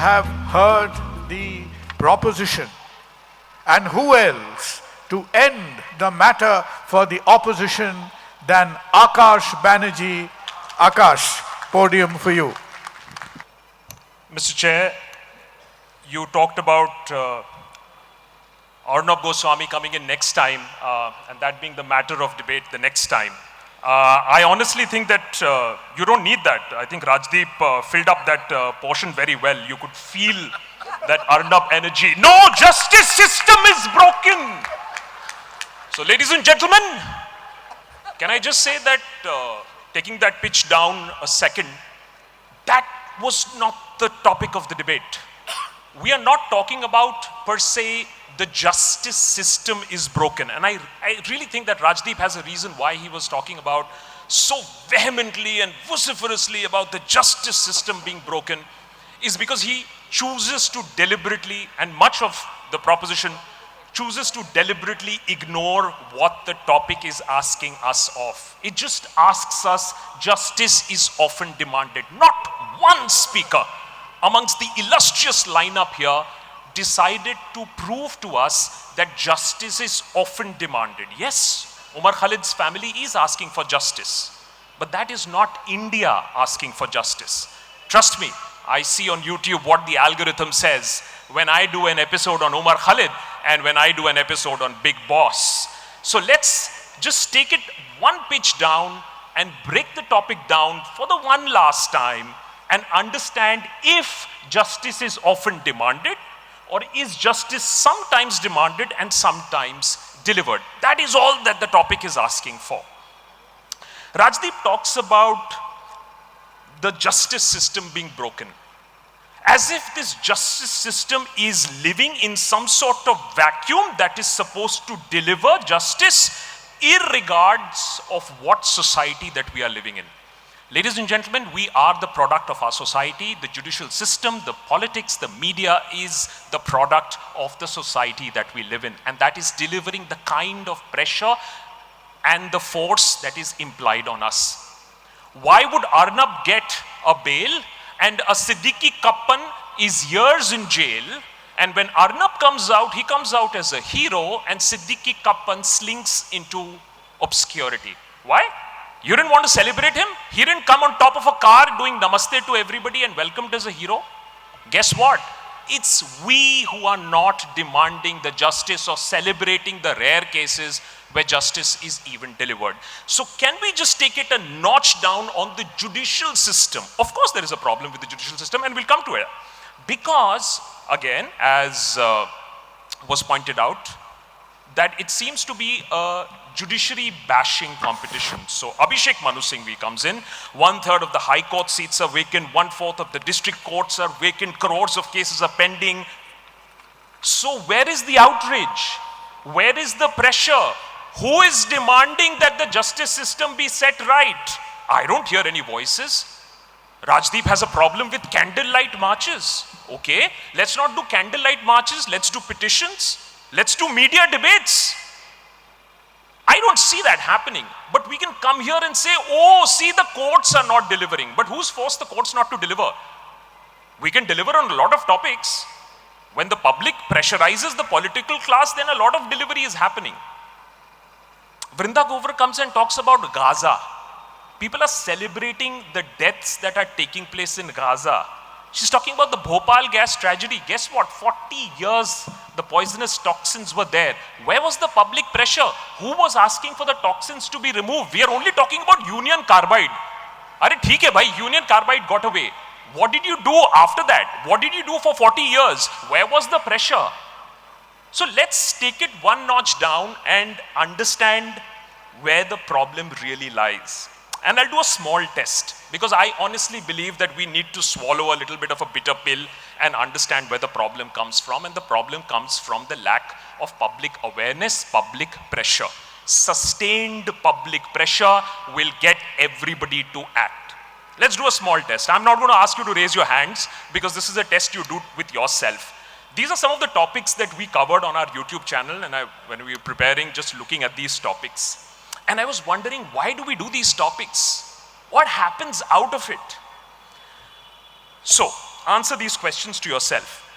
have heard the proposition. And who else to end the matter for the opposition than Akash Banerjee? Akash, podium for you. Mr. Chair, you talked about Arnab Goswami coming in next time, and that being the matter of debate the next time. I honestly think that you don't need that. I think Rajdeep filled up that portion very well. You could feel that Arnab energy. No, justice system is broken. So ladies and gentlemen, can I just say that taking that pitch down a second, that was not the topic of the debate. We are not talking about per se the justice system is broken. And I really think that Rajdeep has a reason why he was talking about so vehemently and vociferously about the justice system being broken, is because he chooses to deliberately, and much of the proposition chooses to deliberately ignore what the topic is asking us of. It just asks us, justice is often demanded. Not one speaker amongst the illustrious lineup here decided to prove to us that justice is often demanded. Yes, Umar Khalid's family is asking for justice, but that is not India asking for justice. Trust me, I see on YouTube what the algorithm says when I do an episode on Umar Khalid and when I do an episode on Big Boss. So let's just take it one pitch down and break the topic down for the one last time and understand if justice is often demanded, or is justice sometimes demanded and sometimes delivered. That is all that the topic is asking for. Rajdeep talks about the justice system being broken, as if this justice system is living in some sort of vacuum that is supposed to deliver justice irregardless of what society that we are living in. Ladies and gentlemen, we are the product of our society. The judicial system, the politics, the media is the product of the society that we live in, and that is delivering the kind of pressure and the force that is implied on us. Why would Arnab get a bail and a Siddiqui Kappan is years in jail, and when Arnab comes out, he comes out as a hero, and Siddiqui Kappan slinks into obscurity? Why? You didn't want to celebrate him? He didn't come on top of a car doing namaste to everybody and welcomed as a hero? Guess what? It's we who are not demanding the justice or celebrating the rare cases where justice is even delivered. So can we just take it a notch down on the judicial system? Of course there is a problem with the judicial system, and we'll come to it. Because, again, as was pointed out, that it seems to be a judiciary bashing competition. So Abhishek Manu Singhvi comes in, 1/3 of the high court seats are vacant, 1/4 of the district courts are vacant, crores of cases are pending. So where is the outrage? Where is the pressure? Who is demanding that the justice system be set right? I don't hear any voices. Rajdeep has a problem with candlelight marches. Okay, let's not do candlelight marches, let's do petitions. Let's do media debates. I don't see that happening. But we can come here and say, oh, see, the courts are not delivering. But who's forced the courts not to deliver? We can deliver on a lot of topics. When the public pressurizes the political class, then a lot of delivery is happening. Vrinda Govra comes and talks about Gaza. People are celebrating the deaths that are taking place in Gaza. She's talking about the Bhopal gas tragedy. Guess what? 40 years the poisonous toxins were there. Where was the public pressure? Who was asking for the toxins to be removed? We are only talking about Union Carbide. Are theek hai bhai, Union Carbide got away. What did you do after that? What did you do for 40 years? Where was the pressure? So let's take it one notch down and understand where the problem really lies. And I'll do a small test, because I honestly believe that we need to swallow a little bit of a bitter pill and understand where the problem comes from. And the problem comes from the lack of public awareness, public pressure. Sustained public pressure will get everybody to act. Let's do a small test. I'm not going to ask you to raise your hands, because this is a test you do with yourself. These are some of the topics that we covered on our YouTube channel, and when we were preparing, just looking at these topics. And I was wondering, why do we do these topics? What happens out of it? So, answer these questions to yourself.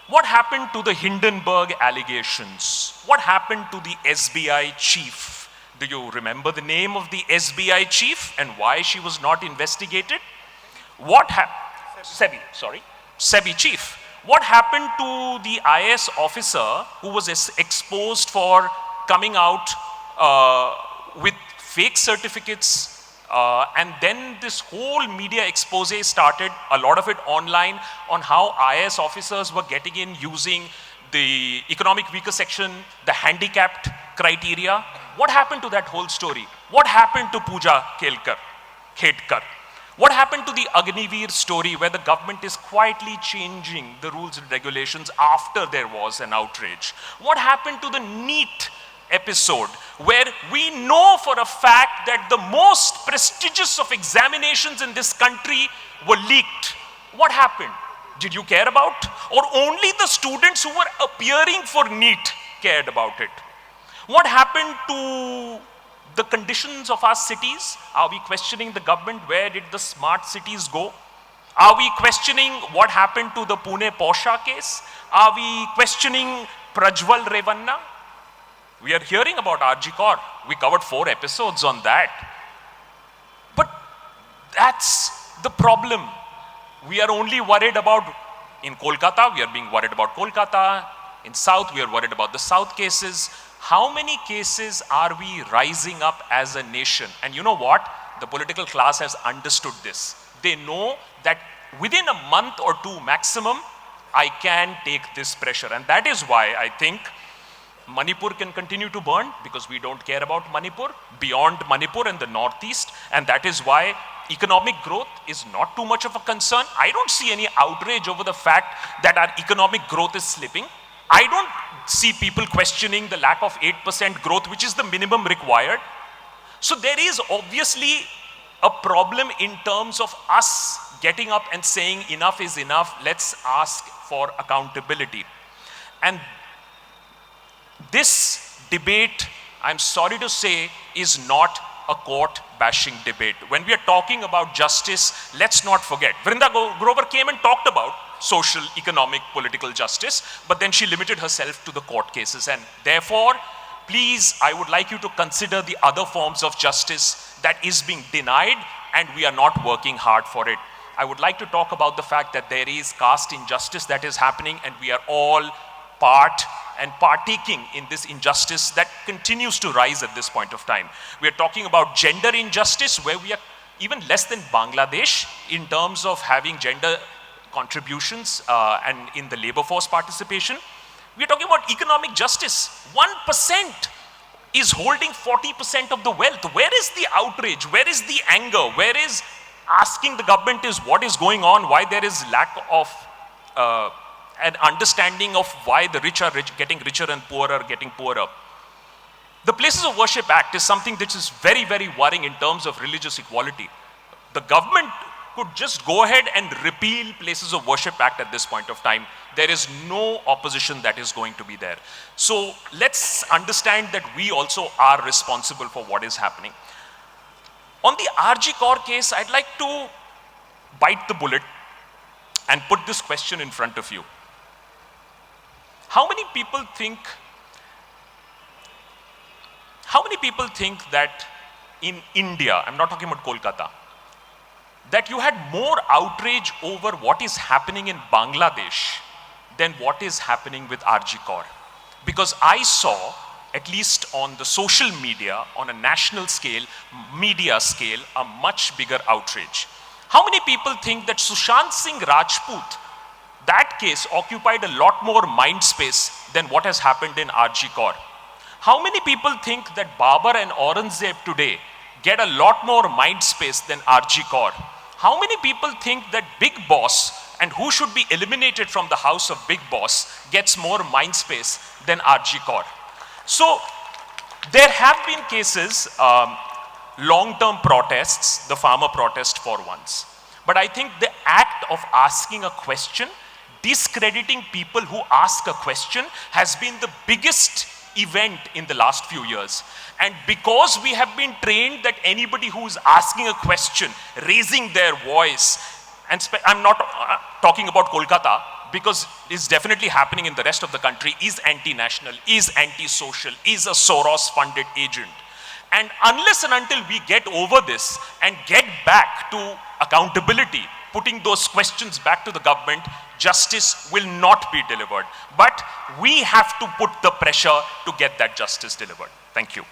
What happened to the Hindenburg allegations? What happened to the SBI chief? Do you remember the name of the SBI chief and why she was not investigated? What happened? SEBI chief. What happened to the IS officer who was exposed for coming out with fake certificates? And then this whole media expose started, a lot of it online, on how IS officers were getting in using the economic weaker section, the handicapped criteria. What happened to that whole story? What happened to Pooja Khedkar? What happened to the Agniveer story where the government is quietly changing the rules and regulations after there was an outrage? What happened to the NEET episode where we know for a fact that the most prestigious of examinations in this country were leaked? What happened? Did you care about? Or only the students who were appearing for NEET cared about it? What happened to the conditions of our cities? Are we questioning the government? Where did the smart cities go? Are we questioning what happened to the Pune Posha case? Are we questioning Prajwal Revanna? We are hearing about RG Kaur. We covered 4 episodes on that. But that's the problem. We are only worried about, in Kolkata, we are being worried about Kolkata. In South, we are worried about the South cases. How many cases are we rising up as a nation? And you know what? The political class has understood this. They know that within a month or 2 maximum, I can take this pressure. And that is why I think Manipur can continue to burn, because we don't care about Manipur, beyond Manipur and the Northeast. And that is why economic growth is not too much of a concern. I don't see any outrage over the fact that our economic growth is slipping. I don't see people questioning the lack of 8% growth, which is the minimum required. So there is obviously a problem in terms of us getting up and saying enough is enough, let's ask for accountability. And this debate, I'm sorry to say, is not a court-bashing debate. When we are talking about justice, let's not forget, Vrinda Grover came and talked about social, economic, political justice, but then she limited herself to the court cases. And therefore, please, I would like you to consider the other forms of justice that is being denied, and we are not working hard for it. I would like to talk about the fact that there is caste injustice that is happening, and we are all part and partaking in this injustice that continues to rise at this point of time. We are talking about gender injustice, where we are even less than Bangladesh in terms of having gender contributions and in the labor force participation. We are talking about economic justice. 1% is holding 40% of the wealth. Where is the outrage? Where is the anger? Where is asking the government is what is going on, why there is lack of an understanding of why the rich are getting richer and poor are getting poorer. The Places of Worship Act is something that is very, very worrying in terms of religious equality. The government could just go ahead and repeal Places of Worship Act at this point of time. There is no opposition that is going to be there. So let's understand that we also are responsible for what is happening. On the RG Kaur case, I'd like to bite the bullet and put this question in front of you. How many people think that in India, I'm not talking about Kolkata, that you had more outrage over what is happening in Bangladesh than what is happening with RG Kaur? Because I saw, at least on the social media, on a national scale, media scale, a much bigger outrage. How many people think that Sushant Singh Rajput, that case occupied a lot more mind space than what has happened in RG Kaur? How many people think that Babar and Aurangzeb today get a lot more mind space than RG Kaur? How many people think that Big Boss and who should be eliminated from the house of Big Boss gets more mind space than RG Kaur? So there have been cases, long-term protests, the farmer protest for once. But I think the act of asking a question, discrediting people who ask a question, has been the biggest event in the last few years. And because we have been trained that anybody who is asking a question, raising their voice, and I'm not talking about Kolkata, because it's definitely happening in the rest of the country, is anti-national, is anti-social, is a Soros-funded agent. And unless and until we get over this and get back to accountability, putting those questions back to the government, justice will not be delivered. But we have to put the pressure to get that justice delivered. Thank you.